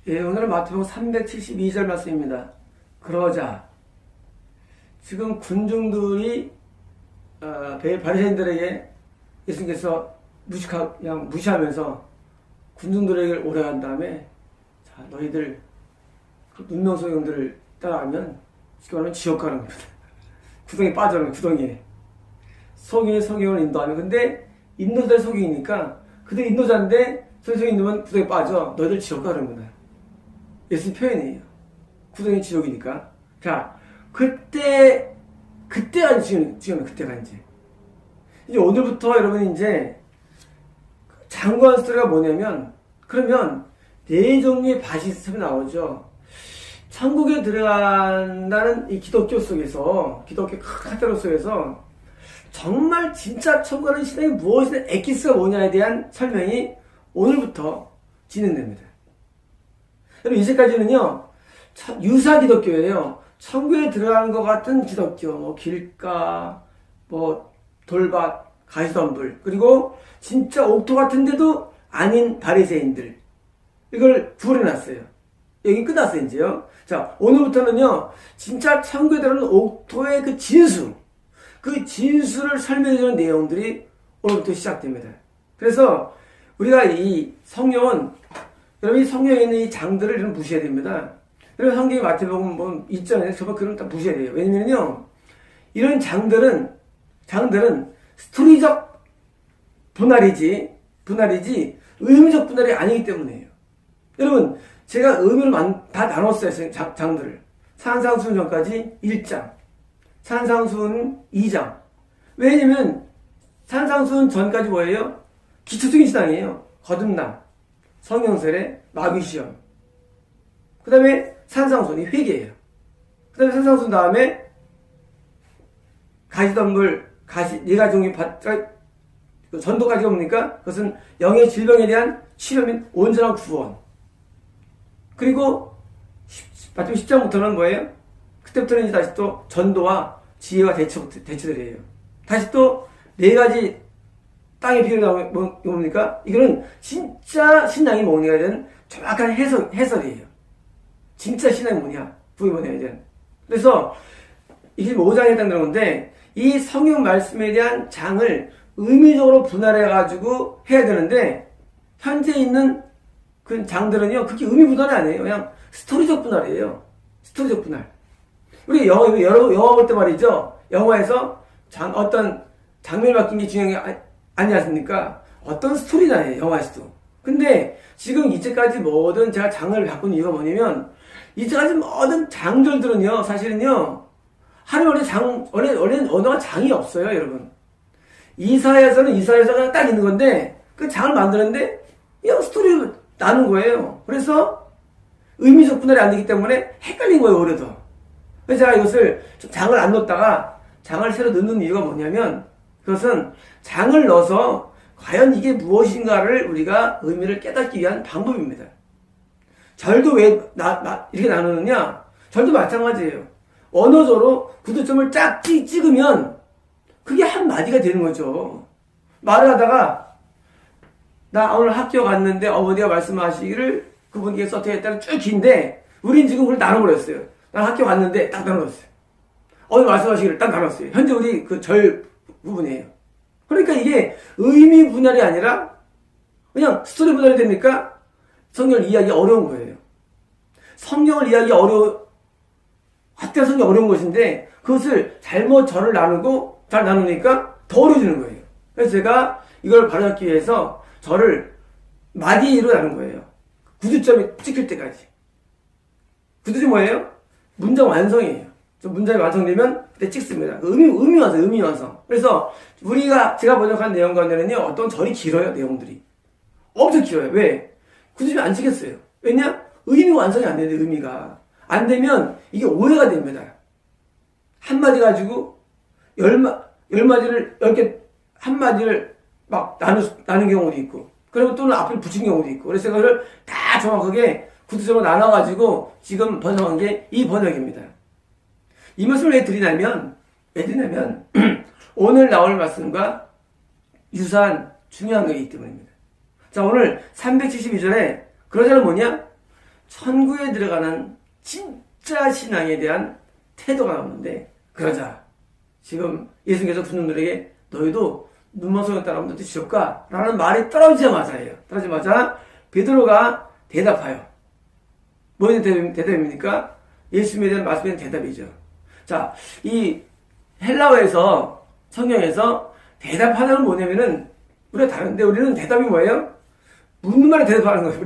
예, 오늘은 마태복음 372절 말씀입니다. 그러자 지금 군중들이 바리새인들에게 예수님께서 그냥 무시하면서 군중들에게 오래한 다음에 자, 너희들 그 문명소경들을 따라가면 쉽게 말하면 지옥 가는 겁니다. 구덩이에 빠져는 구덩이에 소경을 인도하면 근데 인도자들 소경이니까 그들 인도자인데 소경이 인도면 구덩이에 빠져 너희들 지옥 가는 거다. 예수님 표현이에요. 구덩이 지옥이니까. 자, 그때가 지금 그때가 이제 오늘부터 여러분 이제 장관 스토리가 뭐냐면 그러면 네 종류의 바시스템이 나오죠. 천국에 들어간다는 이 기독교 속에서 기독교 카테로 속에서 정말 진짜 천국 가는 신앙이 무엇이냐 엑기스가 뭐냐에 대한 설명이 오늘부터 진행됩니다. 여러분 이제까지는요 유사 기독교예요. 천국에 들어가는 것 같은 기독교, 뭐 길가, 뭐 돌밭, 가시덤불, 그리고 진짜 옥토 같은데도 아닌 바리새인들 이걸 구분해놨어요. 여기 끝났어요 이제요. 자 오늘부터는요 진짜 천국에 들어가는 옥토의 그 진수를 설명해주는 내용들이 오늘부터 시작됩니다. 그래서 우리가 이 성경은 여러분이 성경에 있는 이 장들을 좀 보셔야 됩니다. 여러분 성경에 마태복음 뭐 있잖아요. 저번 그런 다 보셔야 돼요. 왜냐면요 이런 장들은 스토리적 분할이지 의미적 분할이 아니기 때문에요. 여러분 제가 의미를 다 나눴어요. 장들을 산상수훈 전까지 1장, 산상수훈 2장. 왜냐면 산상수훈 전까지 뭐예요? 기초적인 신앙이에요. 거듭남, 성령세례, 마귀시험. 그 다음에 산상수훈이 회개예요. 그 다음에 산상수훈 다음에 가시덤불, 네 가지 종류 전도까지가 뭡니까? 그것은 영의 질병에 대한 치료 및 온전한 구원. 그리고 마태복음 10장부터는 뭐예요? 그때부터는 이제 다시 또 전도와 지혜와 대처들이에요. 다시 또 네 가지 땅의 비유가 나오면 뭡니까? 이거는 진짜 신앙이 뭐냐에 대한 정확한 해설이에요. 진짜 신앙이 뭐냐? 그게 뭐냐에 대한. 그래서 25장에 해당되는 건데 이 성경 말씀에 대한 장을 의미적으로 분할해가지고 해야 되는데 현재 있는 그 장들은요 그렇게 의미 분할이 아니에요. 그냥 스토리적 분할이에요. 스토리적 분할. 우리 영화 볼 때 말이죠. 영화에서 어떤 장면이 바뀐 게 중요한 게 아니지 않습니까? 어떤 스토리잖아요. 영화에서도. 근데 지금 이제까지 모든 제가 장을 바꾼 이유가 뭐냐면 이제까지 모든 장들들은요 사실은요 원래는 언어가 장이 없어요, 여러분. 이사야서는 그냥 딱 있는 건데, 그 장을 만드는데, 그냥 스토리를 나눈 거예요. 그래서 의미적 분할이 안 되기 때문에 헷갈린 거예요, 오히려. 그래서 제가 이것을 장을 안 넣었다가 장을 새로 넣는 이유가 뭐냐면, 그것은 장을 넣어서 과연 이게 무엇인가를 우리가 의미를 깨닫기 위한 방법입니다. 절도 왜 이렇게 나누느냐? 절도 마찬가지예요. 언어적으로 구두점을 쫙 찍으면 그게 한마디가 되는 거죠. 말을 하다가 나 오늘 학교 갔는데 어머니가 말씀하시기를 그분께서 어떻게 했다는 쭉 긴데 우린 지금 그걸 나눠버렸어요. 난 학교 갔는데 딱 나눠버렸어요. 오늘 말씀하시기를 딱 나눴어요. 현재 우리 그 절 부분이에요. 그러니까 이게 의미 분할이 아니라 그냥 스토리 분할이 되니까 성경을 이해하기 어려운 거예요. 성경을 이해하기 핫한 성경이 어려운 것인데 그것을 잘못 절을 잘 나누니까 더 어려워지는 거예요. 그래서 제가 이걸 바로잡기 위해서 절을 마디로 나눈 거예요. 구두점이 찍힐 때까지. 구두점이 뭐예요? 문장 완성이에요. 문장이 완성되면 그때 찍습니다. 의미 완성. 그래서 제가 번역한 내용 가운데는요 어떤 절이 길어요. 내용들이 엄청 길어요. 왜? 구두점이 안 찍혔어요. 왜냐? 의미 완성이 안 되는데 의미가 안 되면 이게 오해가 됩니다. 한마디 가지고 열마디를 한마디를 막 나눈 경우도 있고, 그리고 또는 앞을 붙인 경우도 있고, 그래서 그거를 다 정확하게 구두점으로 나눠가지고 지금 번역한 게 이 번역입니다. 이 말씀을 왜 드리냐면, 오늘 나올 말씀과 유사한 중요한 것이기 때문입니다. 자, 오늘 372절에 그러자는 뭐냐? 천국에 들어가는 진짜 신앙에 대한 태도가 나오는데, 그러자 지금 예수님께서 군중들에게 너희도 눈먼 소용 따라오면 너도 지옥 가 라는 말이 떨어지자마자예요. 떨어지자마자 베드로가 대답하여. 뭐에 대한 대답입니까? 예수님에 대한 말씀에 대한 대답이죠. 자, 이 헬라어에서 성경에서 대답하는 뭐냐면은 우리가 다른데, 우리는 대답이 뭐예요? 묻는 말에 대답하는 거예요.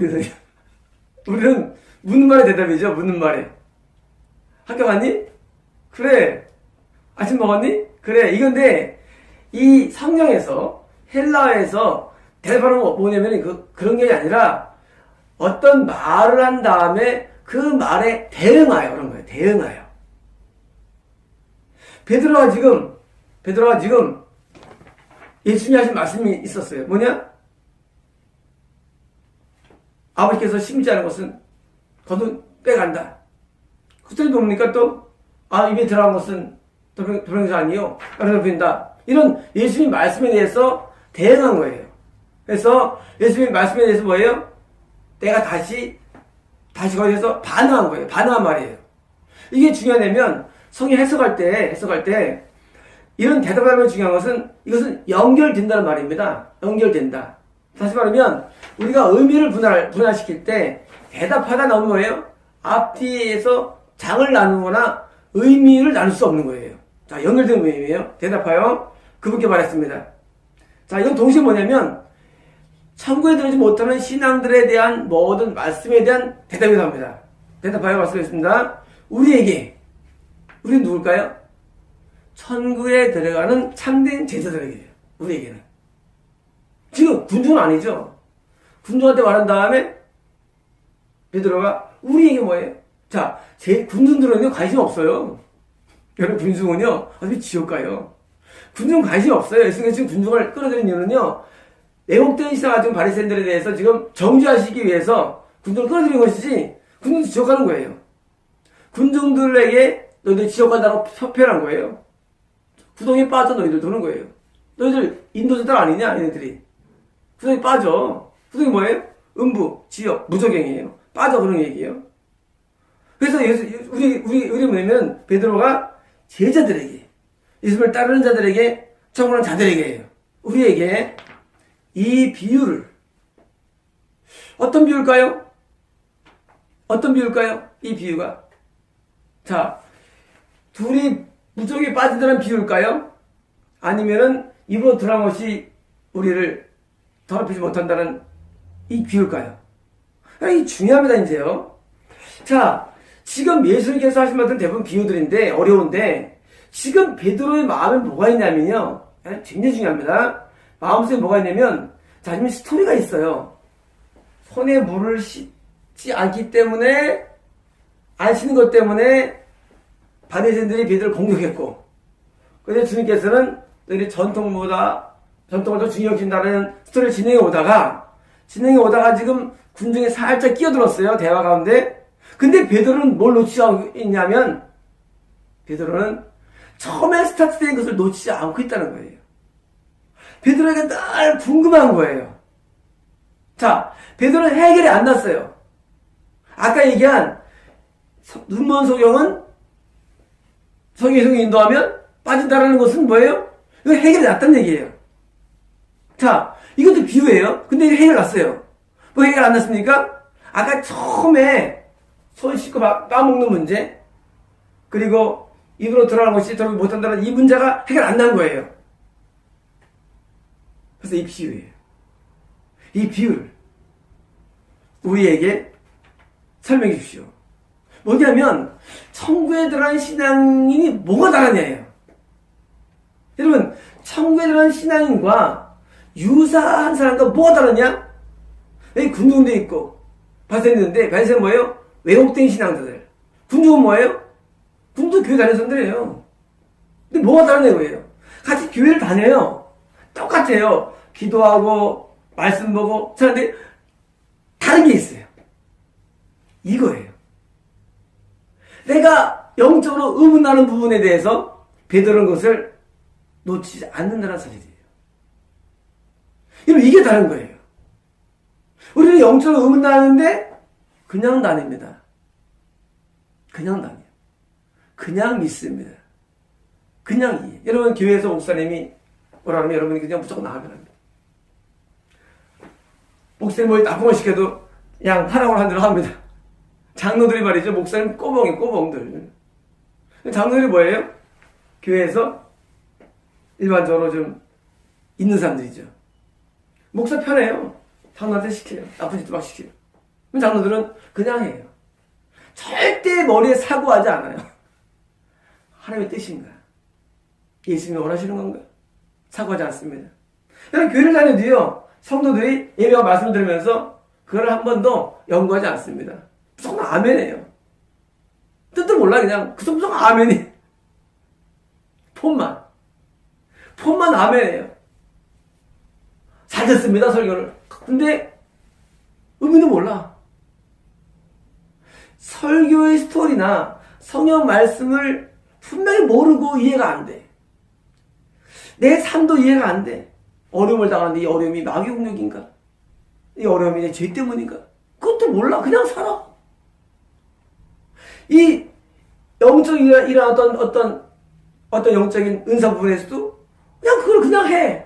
우리는 묻는 말에 대답이죠. 묻는 말에. 학교 갔니? 그래. 아침 먹었니? 그래. 이건데 이 성경에서 헬라어에서 대답하는 거 뭐냐면 그런 게 아니라 어떤 말을 한 다음에 그 말에 대응하여 그런 거예요. 대응하여. 베드로가 지금 예수님이 하신 말씀이 있었어요. 뭐냐? 아버지께서 심지 않은 것은 거둔 빼간다. 그때 뭡니까 또? 입에 들어간 것은 도병자 아니요. 까르르 빈다. 이런 예수님 말씀에 대해서 대응한 거예요. 그래서 예수님 말씀에 대해서 뭐예요? 내가 다시 거기에서 반응한 거예요. 반응한 말이에요. 이게 중요하냐면 성경 해석할 때 이런 대답하면 중요한 것은 이것은 연결된다는 말입니다. 연결된다. 다시 말하면 우리가 의미를 분할시킬 때 대답하다 나오는 거예요. 앞뒤에서 장을 나누거나 의미를 나눌 수 없는 거예요. 자, 연결된 의미예요. 대답하여 그분께 말했습니다. 자, 이건 동시에 뭐냐면 천국에 들어오지 못하는 신앙들에 대한 모든 말씀에 대한 대답이 나옵니다. 대답하여 말씀했습니다. 우리는 누굴까요? 천국에 들어가는 참된 제자들에게요. 우리에게는. 지금 군중은 아니죠. 군중한테 말한 다음에 베드로가 우리에게 뭐예요? 자, 군중들은 관심 없어요. 여러분, 군중은요, 어차피 지옥 가요. 군중은 관심 없어요. 예수님께서 지금 군중을 끌어들인 이유는요, 애국된 신앙 가진 바리새인들에 대해서 지금 정죄하시기 위해서 군중을 끌어들인 것이지, 군중도 지옥 가는 거예요. 군중들에게 너희들 지옥 간다고 표현한 거예요. 구덩이에 빠져 너희들 도는 거예요. 너희들 인도자들 아니냐, 얘네들이. 구덩이 빠져. 구덩이 뭐예요? 음부, 지옥, 무적행이에요. 빠져, 그런 얘기예요. 그래서 우리 뭐냐면, 베드로가 제자들에게, 예수님을 따르는 자들에게, 청구하는 자들에게예요. 우리에게 이 비유를, 어떤 비유일까요? 이 비유가. 자, 둘이 무적에 빠지더란 비유일까요? 아니면은 입으로 들어간 것이 우리를 더럽히지 못한다는 이 비유일까요? 이 중요합니다, 이제요. 자, 지금 예수님께서 하신 말들은 대부분 비유들인데, 어려운데, 지금 베드로의 마음에 뭐가 있냐면요. 굉장히 중요합니다. 마음속에 뭐가 있냐면, 자, 지금 스토리가 있어요. 손에 물을 씻지 않기 때문에, 안 씻는 것 때문에, 바리새인들이 베드로를 공격했고, 그래서 주님께서는 너희들이 전통을 더 중요시한다는 스토리를 진행해 오다가 지금 군중에 살짝 끼어들었어요. 대화 가운데. 근데 베드로는 뭘 놓치지 않고 있냐면, 베드로는 처음에 스타트된 것을 놓치지 않고 있다는 거예요. 베드로에게 늘 궁금한 거예요. 자, 베드로는 해결이 안 났어요. 아까 얘기한 눈먼 소경은 성경이 인도하면 빠진다라는 것은 뭐예요? 이거 해결이 났다는 얘기예요. 자, 이것도 비유예요. 근데 이게 해결 났어요. 뭐 해결 안 났습니까? 아까 처음에 손 씻고 빠먹는 문제, 그리고 입으로 들어가는 것이 들어가지 못한다는 이 문제가 해결 안 난 거예요. 그래서 이 비유예요. 이 비유를 우리에게 설명해 주십시오. 뭐냐면 천국에 들어간 신앙인이 뭐가 다르냐예요. 여러분, 천국에 들어간 신앙인과 유사한 사람과 뭐가 다르냐? 여기 군중도 있고 바리새인인데, 바리새인은 뭐예요? 왜곡된 신앙자들. 군중은 뭐예요? 군중도 교회 다니는 사람들이에요. 근데 뭐가 다르냐 이거예요. 같이 교회를 다녀요. 똑같아요. 기도하고 말씀 보고 그런데 다른 게 있어요. 이거예요. 내가 영적으로 의문나는 부분에 대해서 베드로는 것을 놓치지 않는다는 사실이에요. 여러분, 이게 다른 거예요. 우리는 영적으로 의문나는데 그냥 다닙니다. 그냥 다녀요. 그냥 믿습니다. 그냥 이해. 여러분, 교회에서 목사님이 뭐라 하면 여러분이 그냥 무조건 나가면 합니다. 목사님 뭐 나쁜 걸 시켜도 그냥 하라고 한 대로 합니다. 장로들이 말이죠. 목사님 꼬봉들. 장로들이 뭐예요? 교회에서 일반적으로 좀 있는 사람들이죠. 목사 편해요. 장로한테 시켜요. 나쁜 짓도 막 시켜요. 장로들은 그냥 해요. 절대 머리에 사고하지 않아요. 하나님의 뜻인가? 예수님이 원하시는 건가? 사고하지 않습니다. 여러분, 교회를 다녀도요, 성도들이 예배와 말씀을 들으면서 그걸 한 번도 연구하지 않습니다. 무조건 아멘해요. 뜻도 몰라, 그냥. 그 무조건 아멘이. 폰만 아멘해요. 잘 듣습니다, 설교를. 근데 의미는 몰라. 설교의 스토리나 성경 말씀을 분명히 모르고 이해가 안 돼. 내 삶도 이해가 안 돼. 어려움을 당하는데 이 어려움이 마귀 공격인가? 이 어려움이 내 죄 때문인가? 그것도 몰라. 그냥 살아. 이 영적인 일어났던 어떤 영적인 은사 부분에서도 그냥 그걸 그냥 해.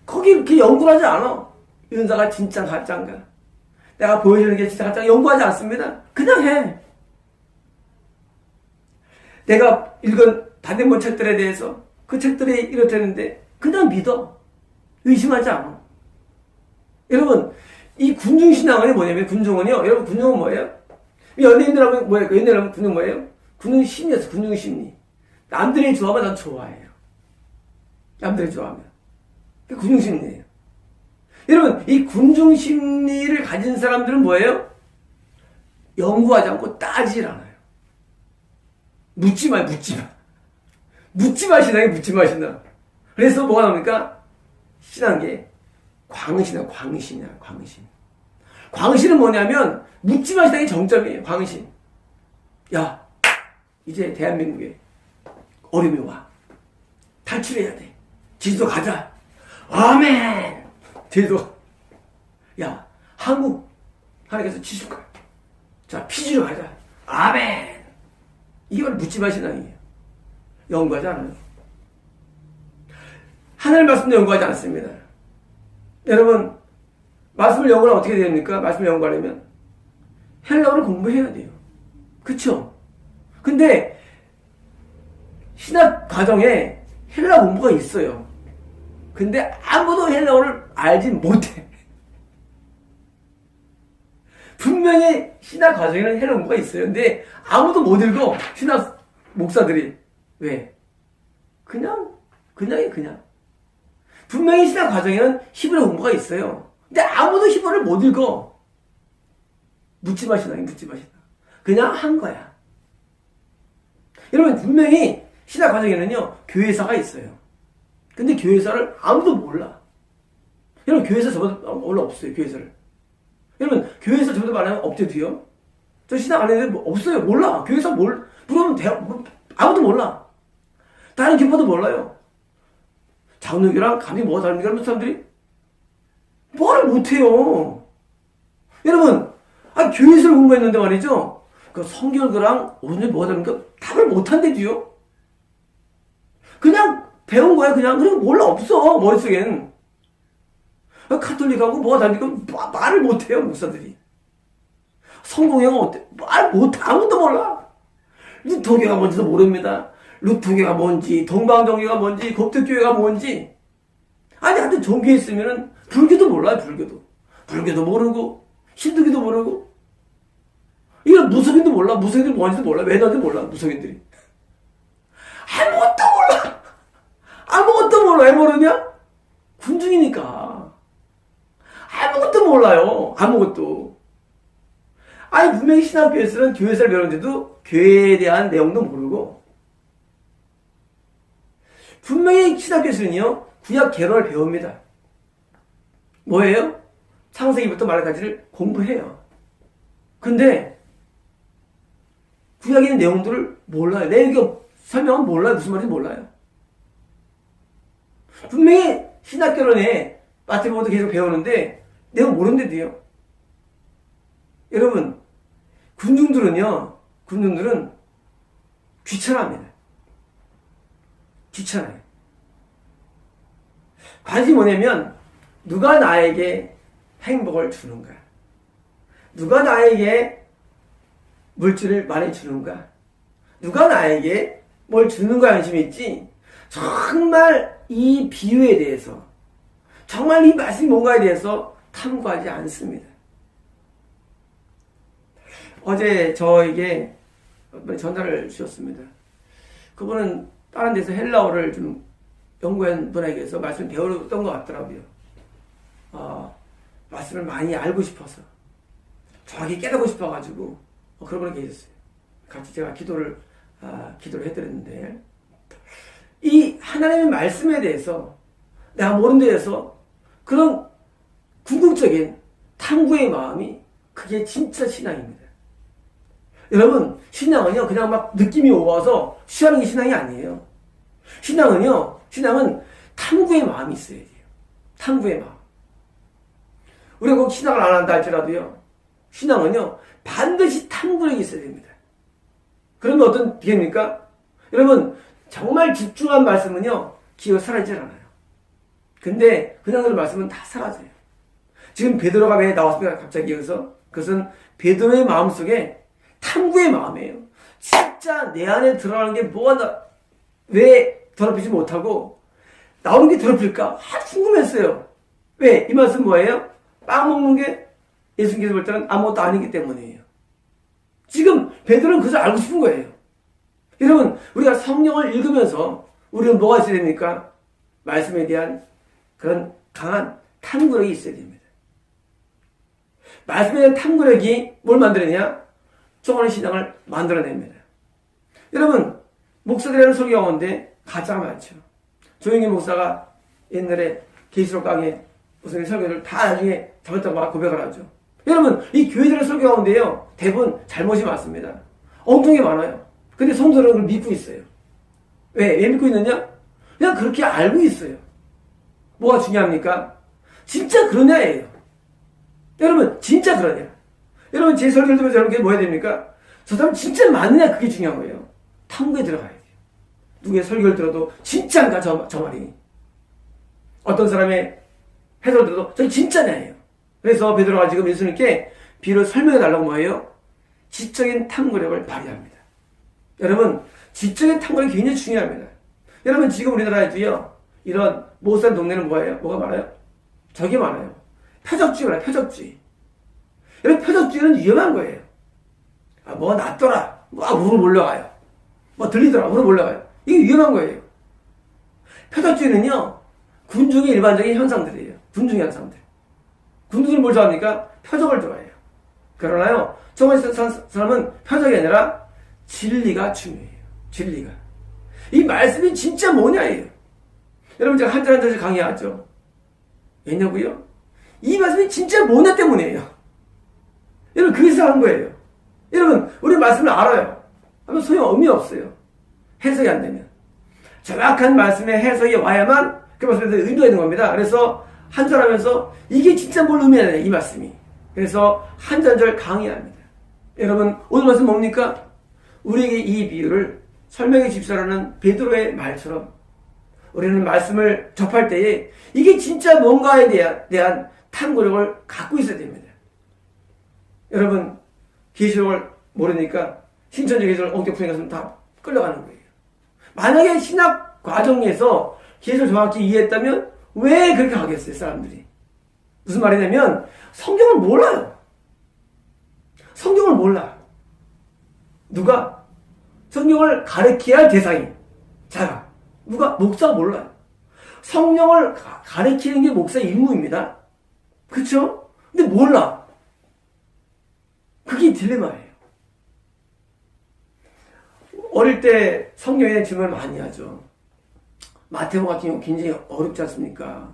거기 이렇게 연구를 하지 않아. 은사가 진짜 가짜인가? 내가 보여주는 게 진짜 가짜인가? 연구하지 않습니다. 그냥 해. 내가 읽은 다른 책들에 대해서 그 책들이 이렇다는데 그냥 믿어. 의심하지 않아. 여러분, 이 군중신앙은 뭐냐면, 군중은요, 여러분, 군중은 뭐예요? 연예인들 하면 뭐예요? 연예인 하면 군중 뭐예요? 군중심리였어, 군중심리. 남들이 좋아하면 난 좋아해요. 남들이 좋아하면. 그게 군중심리예요. 여러분, 이 군중심리를 가진 사람들은 뭐예요? 연구하지 않고 따지질 않아요. 묻지 마. 묻지마 신앙. 그래서 뭐가 나옵니까? 신앙계 광신이야. 광신은 뭐냐면 묻지마 신앙의 정점이에요. 광신. 야, 이제 대한민국에 어려움이 와. 탈출해야 돼. 제주도 가자. 아멘. 제주도. 야, 한국 하나님께서 치실 거야. 자, 피지로 가자. 아멘. 이게 바로 묻지마 신앙이에요. 연구하지 않아요. 하나님 말씀도 연구하지 않습니다. 여러분, 말씀을 연구하면 어떻게 됩니까? 말씀을 연구하려면 헬라어를 공부해야 돼요. 그쵸? 근데 신학 과정에 헬라 공부가 있어요. 근데 아무도 헬라어를 알지 못해. 분명히 신학 과정에는 헬라 공부가 있어요. 근데 아무도 못 읽어. 신학 목사들이. 왜? 그냥. 분명히 신학 과정에는 히브리 공부가 있어요. 근데 아무도 히브리를 못 읽어. 묻지마 신앙. 그냥 한 거야. 여러분, 분명히 신학 과정에는요, 교회사가 있어요. 근데 교회사를 아무도 몰라. 여러분, 교회사 저보다 원래 없어요, 교회사를. 여러분, 교회사 저보다 말하면 없대도요? 저 신학 안 했는데 없어요. 몰라. 교회사 물으면 아무도 몰라. 다른 교파도 몰라요. 장로교랑 감히 뭐가 다릅니까? 여러분, 사람들이 말을 못해요. 여러분, 교회에서 공부했는데 말이죠. 그 성결교랑 오늘 뭐가 다릅니까? 답을 못한대도요. 그냥 배운 거야, 그냥. 그리고 몰라, 없어, 머릿속엔. 카톨릭하고 뭐가 다릅니까? 말을 못해요, 목사들이. 성공회가 어때? 말 못해. 아무도 몰라. 루터교가 뭔지도 모릅니다. 루터교가 뭔지, 동방정교가 뭔지, koptik교회가 뭔지. 아니, 하여튼 종교에 있으면은 불교도 몰라요, 불교도. 불교도 모르고, 힌두교도 모르고. 이거 무속인도 몰라. 무속인들 뭔지도 몰라. 외다도 몰라, 무속인들이. 아무것도 몰라. 왜 모르냐? 군중이니까. 아무것도 몰라요. 아무것도. 아니, 분명히 신학교에서는 교회사를 배우는데도 교회에 대한 내용도 모르고, 분명히 신학교에서는요, 구약 개론을 배웁니다. 뭐예요? 창세기부터 말라기까지를 공부해요. 근데 구약에 있는 내용들을 몰라요. 내가 설명은 몰라요. 무슨 말인지 몰라요. 분명히 신학개론에 마태복음도 계속 배우는데 내용 모르는데도요. 여러분, 군중들은 귀찮아합니다. 귀찮아요. 관심이 뭐냐면, 누가 나에게 행복을 주는가? 누가 나에게 물질을 많이 주는가? 누가 나에게 뭘 주는가 관심이 있지? 정말 이 비유에 대해서, 정말 이 말씀이 뭔가에 대해서 탐구하지 않습니다. 어제 저에게 전화를 주셨습니다. 그분은 다른 데서 헬라어를 좀 연구한 분에게서 말씀을 배웠던 것 같더라고요. 말씀을 많이 알고 싶어서, 정확히 깨닫고 싶어가지고 그런 분이 계셨어요. 같이 제가 기도를 해드렸는데, 이 하나님의 말씀에 대해서 내가 모르는 데 대해서 그런 궁극적인 탐구의 마음이, 그게 진짜 신앙입니다. 여러분, 신앙은요 그냥 막 느낌이 오와서 취하는 게 신앙이 아니에요. 신앙은 탐구의 마음이 있어야 돼요. 탐구의 마음. 우리가 꼭 신앙을 안 한다 할지라도요, 신앙은요 반드시 탐구력이 있어야 됩니다. 그러면 어떤 기회입니까? 여러분, 정말 집중한 말씀은요 기회가 사라지질 않아요. 근데 그냥 들은 말씀은 다 사라져요. 지금 베드로가 왜 나왔습니까? 갑자기 여기서. 그것은 베드로의 마음속에 탐구의 마음이에요. 진짜 내 안에 들어가는 게 왜 더럽히지 못하고 나오는 게 더럽힐까? 궁금했어요. 왜? 이 말씀 뭐예요? 빵 먹는 게 예수님께서 볼 때는 아무것도 아니기 때문이에요. 지금 베드로는 그것을 알고 싶은 거예요. 여러분, 우리가 성경을 읽으면서 우리는 뭐가 있어야 됩니까? 말씀에 대한 그런 강한 탐구력이 있어야 됩니다. 말씀에 대한 탐구력이 뭘 만들어내냐? 정확한 신앙을 만들어냅니다. 여러분, 목사들이라는 설교 가운데 가짜가 많죠. 조영기 목사가 옛날에 계시록 강의 무슨 설교를 다 나중에 잘못했다고 고백을 하죠. 여러분, 이 교회들의 설교 가운데요 대부분 잘못이 많습니다. 엉뚱한 게 많아요. 근데 성도들은 그걸 믿고 있어요. 왜 믿고 있느냐? 그냥 그렇게 알고 있어요. 뭐가 중요합니까? 진짜 그러냐예요. 여러분, 진짜 그러냐? 여러분, 제 설교를 들으면서 여러분 뭐 해야 됩니까? 저 사람 진짜 맞느냐? 그게 중요한 거예요. 탐구에 들어가야 돼요. 누구의 설교를 들어도 진짜인가 저 말이. 어떤 사람의 해설을 들어도 저 진짜냐예요. 그래서 베드로가 지금 예수님께 비로 설명해 달라고 뭐예요? 지적인 탐구력을 발휘합니다. 여러분, 지적인 탐구력이 굉장히 중요합니다. 여러분, 지금 우리나라에도요 이런 못 사는 동네는 뭐예요? 뭐가 많아요? 저게 많아요. 표적주의가 많아요. 표적주의. 여러분, 표적주의는 위험한 거예요. 뭐 낫더라. 우르르 몰려가요. 뭐 들리더라. 우르르 몰려가요. 이게 위험한 거예요. 표적주의는요 군중의 일반적인 현상들이에요. 군중의 현상들. 군중들이 뭘 좋아합니까? 표적을 좋아해요. 그러나요, 정말 사람은 표적이 아니라 진리가 중요해요. 진리가. 이 말씀이 진짜 뭐냐예요. 여러분, 제가 한 절 한 절씩 강의하죠. 왜냐고요? 이 말씀이 진짜 뭐냐 때문이에요. 여러분, 그래서 하는 거예요. 여러분, 우리 말씀을 알아요. 하면 의미 없어요. 해석이 안 되면. 정확한 말씀의 해석이 와야만 그 말씀에 의미가 있는 겁니다. 그래서 한 절 하면서 이게 진짜 뭘 의미하냐, 이 말씀이. 그래서 한 절 한 절 강의합니다. 여러분, 오늘 말씀 뭡니까? 우리에게 이 비유를 설명해 주십시오라는 베드로의 말처럼 우리는 말씀을 접할 때에 이게 진짜 뭔가에 대한 탐구력을 갖고 있어야 됩니다. 여러분, 계시록을 모르니까 신천지 계시록을 엉켜 푸니까 다 끌려가는 거예요. 만약에 신학 과정에서 계시록을 정확히 이해했다면 왜 그렇게 하겠어요, 사람들이? 무슨 말이냐면 성경을 몰라요. 성경을 몰라. 누가? 성경을 가르쳐야 할 대상이. 자가. 누가? 목사가 몰라요. 성령을 가르치는 게 목사의 임무입니다. 그쵸? 근데 몰라. 그게 딜레마예요. 어릴 때 성경에 질문을 많이 하죠. 마태복음 같은 경우 굉장히 어렵지 않습니까?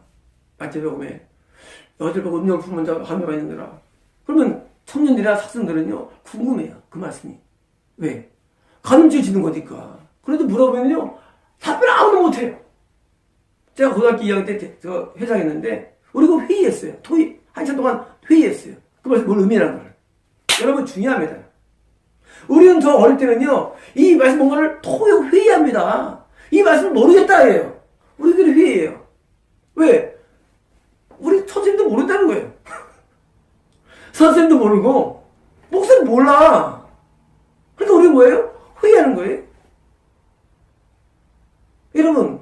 마태복음에 너희들 보고 음력을 품은 자 감회가 있느니라. 그러면 청년들이나 학생들은요 궁금해요. 그 말씀이. 왜? 가늠죄 지는 거니까. 그런데 물어보면요 답변을 아무도 못해요. 제가 고등학교 2학년 때 저 회장했는데 우리가 회의했어요. 토의 한참 동안 회의했어요. 그 말씀 뭘 의미하는 걸. 여러분 중요합니다. 우리는 더 어릴 때는요, 이 말씀 뭔가를 토요 회의합니다. 이 말씀을 모르겠다예요. 우리들이 회의해요. 왜? 우리 선생님도 모른다는 거예요. 선생님도 모르고 목사님 몰라. 그러니까 우리 뭐예요? 회의하는 거예요. 여러분,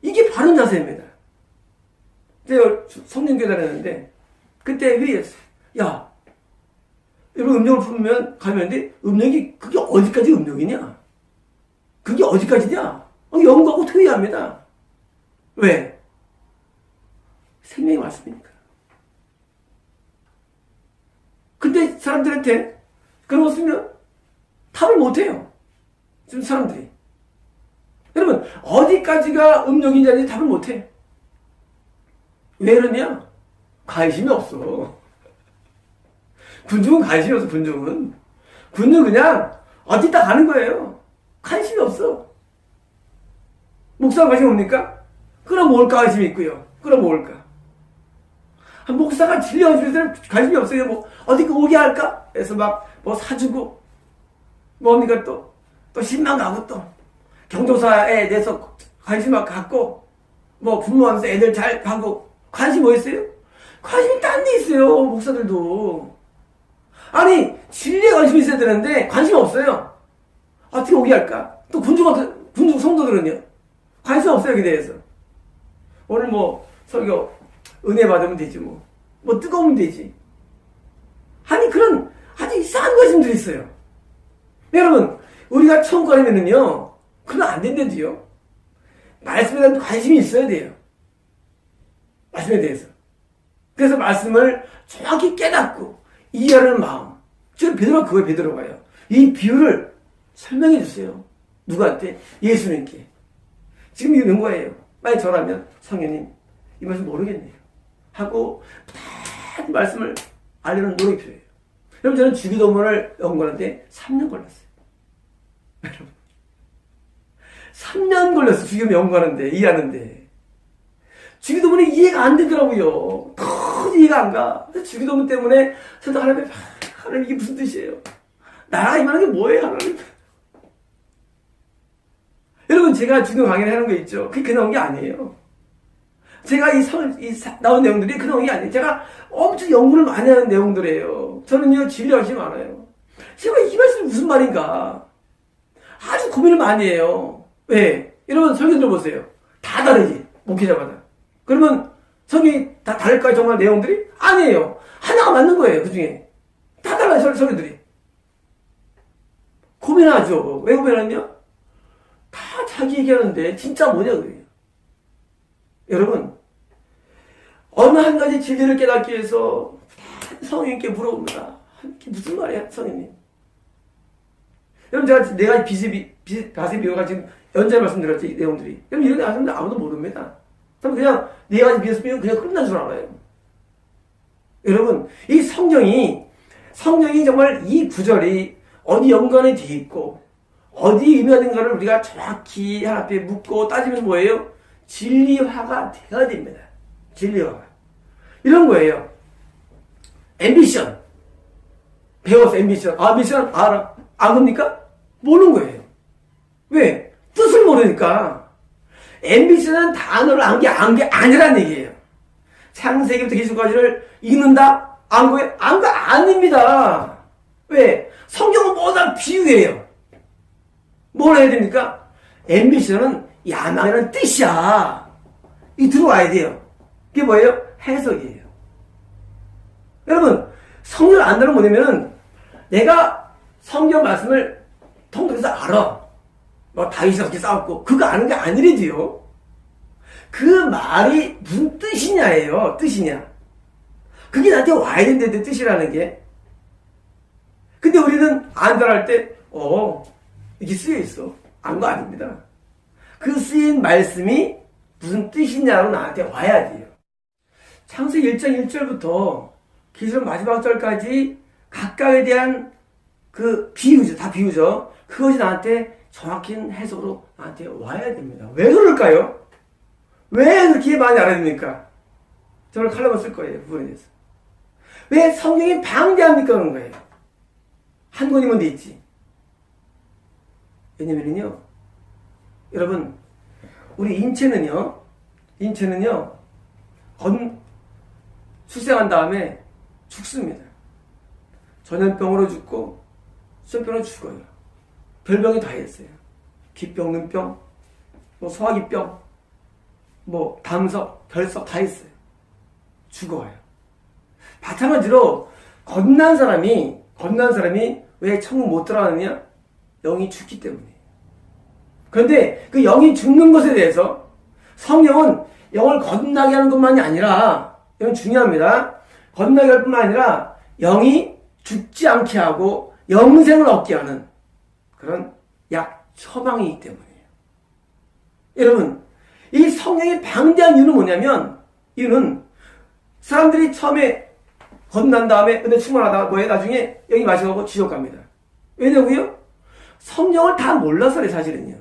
이게 바른 자세입니다. 제가 성령교회 다녔는데 그때 회의했어요. 야, 여러분 음력을 풀면 가면인데 음력이 그게 어디까지 음력이냐? 그게 어디까지냐? 연구하고 회의합니다. 왜? 생명의 말씀이니까. 근데 사람들한테 그런 거 쓰면 답을 못해요. 지금 사람들이. 여러분, 어디까지가 음력인지 아닌지 답을 못해. 왜 그러냐? 관심이 없어. 군중은 관심이 없어, 군중은. 군중은 그냥 어디다 가는 거예요. 관심이 없어. 목사가 관심 옵니까? 그럼 뭘까 관심이 있고요. 그럼 뭘까? 목사가 진료해주는 관심이 없어요. 뭐, 어디 오게 할까? 해서 막, 뭐 사주고, 뭡니까 또 신망 가고 또, 경조사에 대해서 관심 갖고, 뭐, 분모하면서 애들 잘 가고, 관심 뭐 있어요? 관심이 딴 데 있어요, 목사들도. 아니, 진리에 관심이 있어야 되는데, 관심 없어요. 어떻게 오게 할까? 또 군중 성도들은요? 관심 없어요, 여기 대해서. 오늘 뭐, 설교, 은혜 받으면 되지 뭐. 뭐 뜨거우면 되지. 아니 그런 아주 이상한 관심들이 있어요. 여러분 우리가 처음 가려면은요 그건 안 된다지요. 말씀에 대한 관심이 있어야 돼요. 말씀에 대해서. 그래서 말씀을 정확히 깨닫고 이해하는 마음. 지금 베드로가 그거에 베드로가요. 이 비유를 설명해 주세요. 누구한테? 예수님께. 지금 이거 는 거예요. 만약 저라면 성령님 이 말씀 모르겠네요. 하고 다 말씀을 알려는 노력이 필요해요. 여러분 저는 주기도문을 연구하는데 3년 걸렸어요. 여러분 3년 걸렸어요. 주기도문 연구하는데 이해하는데 주기도문이 이해가 안 되더라고요. 도저히 이해가 안 가. 주기도문 때문에 저도 하나님 이게 무슨 뜻이에요? 나라가 임하는 게 뭐예요 하나님? 여러분 제가 주기도문 강의를 하는 거 있죠. 그게 나온 게 아니에요. 제가 나온 내용들이 그 내용이 아니에요. 제가 엄청 연구를 많이 하는 내용들이에요. 저는요, 진리 관심이 많아요. 제가 이 말씀이 무슨 말인가. 아주 고민을 많이 해요. 왜? 여러분, 설교 들어보세요. 다 다르지. 목회자마다. 그러면 설교 다 다를까요? 정말 내용들이? 아니에요. 하나가 맞는 거예요. 그 중에. 다 달라요. 설교들이. 고민하죠. 왜 고민하냐? 다 자기 얘기하는데 진짜 뭐냐 그래요. 여러분, 어느 한 가지 진리를 깨닫기 위해서 성령님께 물어봅니다. 이게 무슨 말이야, 성령님? 여러분, 제가 네 가지 밭의 비유가 지금 연재 말씀드렸죠, 이 내용들이. 여러분, 이런 말씀들 아무도 모릅니다. 그냥 네 가지 비유는 그냥 끝난 줄 알아요. 여러분, 이 성경이 정말 이 구절이 어디 연관이 돼 있고, 어디 의미하는가를 우리가 정확히 하나 앞에 묻고 따지면 뭐예요? 진리화가 돼야 됩니다. 진리화가. 이런 거예요. 앰비션. 배워서 앰비션. 미션 알아. 안 겁니까? 모르는 거예요. 왜? 뜻을 모르니까. 앰비션은 단어를 안 게 아니란 얘기예요. 창세기부터 계시까지를 읽는다? 안 거예요? 안 거 아닙니다. 왜? 성경은 뭐다 비유예요. 뭘 해야 됩니까? 앰비션은 야망이라는 뜻이야. 이 들어와야 돼요. 그게 뭐예요? 해석이에요. 여러분, 성경을 안다는 뭐냐면은 내가 성경 말씀을 통독해서 알아. 뭐 다윗이 어떻게 싸웠고 그거 아는 게 아니래도요. 그 말이 무슨 뜻이냐예요. 뜻이냐. 그게 나한테 와야 된다는데 뜻이라는 게. 근데 우리는 안달할 때 이게 쓰여 있어. 안 거 아닙니다. 그 쓰인 말씀이 무슨 뜻이냐로 나한테 와야 돼요. 창세기 1장 1절부터 계시록 마지막 절까지 각각에 대한 그 비유죠. 다 비유죠. 그것이 나한테 정확한 해석으로 나한테 와야 됩니다. 왜 그럴까요? 왜 그렇게 많이 알아야 됩니까? 저는 칼럼을 쓸 거예요. 그 부분에 대해서. 왜 성경이 방대합니까? 그런 거예요. 한 권이면 돼 있지. 왜냐면요, 여러분, 우리 인체는요, 출생한 다음에 죽습니다. 전염병으로 죽고, 수전병으로 죽어요. 별병이 다 있어요. 기병, 눈병, 뭐 소화기병, 뭐 담석, 결석 다 있어요. 죽어요. 마찬가지로 겁난 사람이 왜 천국 못 들어가느냐? 영이 죽기 때문이에요. 그런데 그 영이 죽는 것에 대해서 성령은 영을 거듭나게 하는 것만이 아니라, 이건 중요합니다. 거듭나게 할 뿐만 아니라 영이 죽지 않게 하고 영생을 얻게 하는 그런 약 처방이기 때문이에요. 여러분, 이 성령이 방대한 이유는 뭐냐면, 이유는 사람들이 처음에 거듭난 다음에 은혜 충만하다가 뭐에 나중에 여기 마셔가고 지옥 갑니다. 왜냐고요? 성령을 다 몰라서 그래, 사실은요.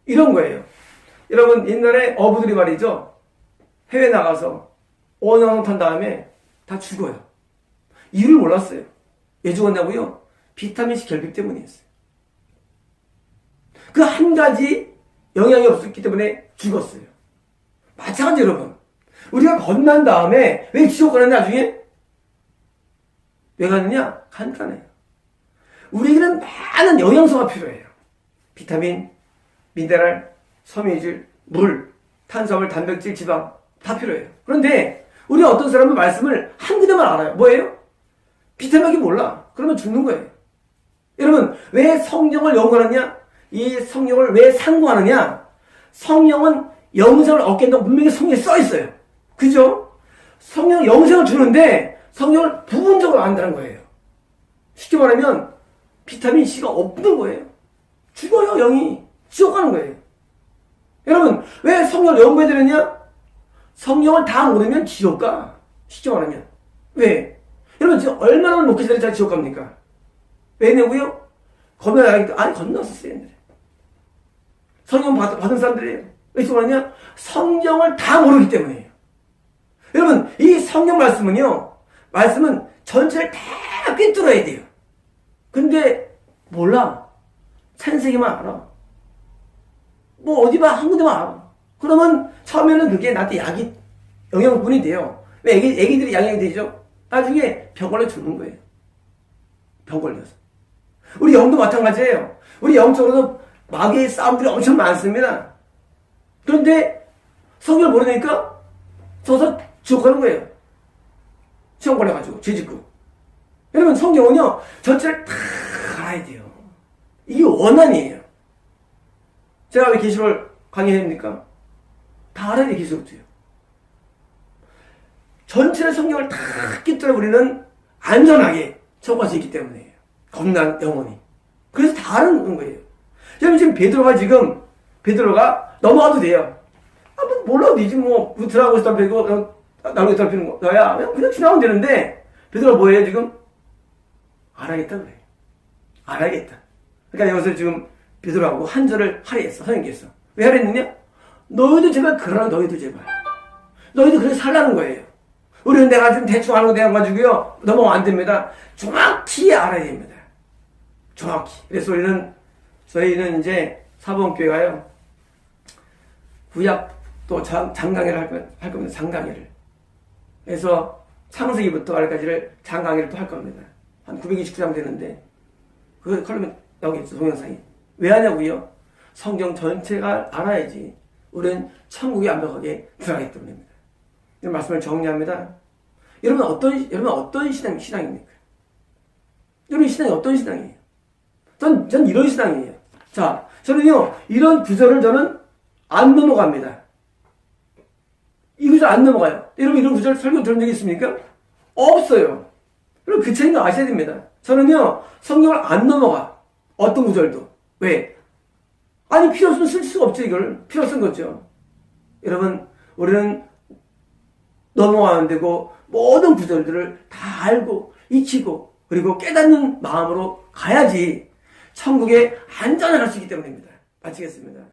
이런 거예요. 여러분, 옛날에 어부들이 말이죠, 해외 나가서 어항 탄 다음에 다 죽어요. 이유를 몰랐어요. 왜 죽었냐고요? 비타민C 결핍 때문이었어요. 그 한 가지 영향이 없었기 때문에 죽었어요. 마찬가지 여러분, 우리가 거듭난 다음에 왜 지옥 가느냐 나중에? 왜 가느냐? 간단해요. 우리에게는 많은 영양소가 필요해요. 비타민, 미네랄, 섬유질, 물, 탄수화물, 단백질, 지방 다 필요해요. 그런데 우리 어떤 사람은 말씀을 한 군데만 알아요. 뭐예요? 비타민이 몰라. 그러면 죽는 거예요. 여러분, 왜 성령을 연구하느냐? 이 성령을 왜 상고하느냐? 성령은 영생을 얻게 한다고 분명히 성경에 써 있어요. 그죠? 성령 영생을 주는데 성령을 부분적으로 안다는 거예요. 쉽게 말하면 비타민 C가 없는 거예요. 죽어요, 영이. 지옥 가는 거예요. 여러분, 왜 성령을 연구해야 되느냐? 성령을 다 모르면 지옥 가. 쉽게 말하면. 왜? 여러분, 지금 얼마나 먹기 전에 잘 지옥 갑니까? 왜냐고요? 건너야겠다. 아니, 건넜었어요, 옛날에. 성령 받은 사람들이에요. 왜 그러냐? 성경을 다 모르기 때문이에요. 여러분, 이 성경 말씀은 전체를 다 꿰뚫어야 돼요. 근데 몰라. 찬세기만 알아. 뭐 어디 봐, 한 군데만 알아. 그러면 처음에는 그게 나한테 약이 영양분이 돼요. 왜 애기들이 양양이 되죠? 나중에 병 걸려 죽는 거예요. 병 걸려서. 우리 영도 마찬가지예요. 우리 영적으로도 마귀의 싸움들이 엄청 많습니다. 그런데 성경을 모르니까 서서 지옥 가는 거예요. 시험 걸려가지고 죄 짓고. 여러분, 성경은요 전체를 다 알아야 돼요. 이게 원한이에요. 제가 왜 계시록을 강의합니까? 다 알아야 돼. 계시록도요. 전체의 성경을 다 꿰뚫어 우리는 안전하게 처고할 수 있기 때문이에요. 겁난 영혼이. 그래서 다 아는 거예요. 여러분, 지금 베드로가 넘어가도 돼요. 아, 뭐 몰라도 되지 뭐. 들어가고 있다 빼고 나로 있다 빼는 거 너야. 그냥 지나가면 되는데 베드로가 뭐예요 지금? 알아야겠다 그래. 알아야겠다. 그러니까 여기서 지금 베드로하고 한 절을 할애했어. 선생님께서. 왜 할애했느냐? 너희도 제발 그러라. 너희도 제발. 너희도 그렇게 살라는 거예요. 우리는 내가 지금 대충 하는 거 대한 가지고요 넘어가면 안 됩니다. 정확히 알아야 됩니다. 정확히. 그래서 저희는 이제 사범교회가요 구약 또 장강의를 할 겁니다. 장강의를. 그래서 창세기부터 말까지를 장강의를 또 할 겁니다. 한 929장 되는데 그 컬럼에 나오겠죠. 동영상이. 왜 하냐고요? 성경 전체가 알아야지 우리는 천국에 완벽하게 들어가기 때문입니다. 이 말씀을 정리합니다. 여러분 어떤 신앙입니까? 여러분 신앙이 어떤 신앙이에요? 전 이런 신앙이에요. 자, 저는요 이런 구절을 저는 안 넘어갑니다. 이 구절 안 넘어가요. 여러분 이런 구절 설교 들은 적 있습니까? 없어요. 여러분 그 차이는 아셔야 됩니다. 저는요 성경을 안 넘어가. 어떤 구절도. 왜? 아니 필요 없으면 쓸 수가 없죠. 이걸 필요 없는 거죠. 여러분 우리는 넘어가면 되고 모든 구절들을 다 알고 익히고 그리고 깨닫는 마음으로 가야지 천국에 안전을 할 수 있기 때문입니다. 마치겠습니다.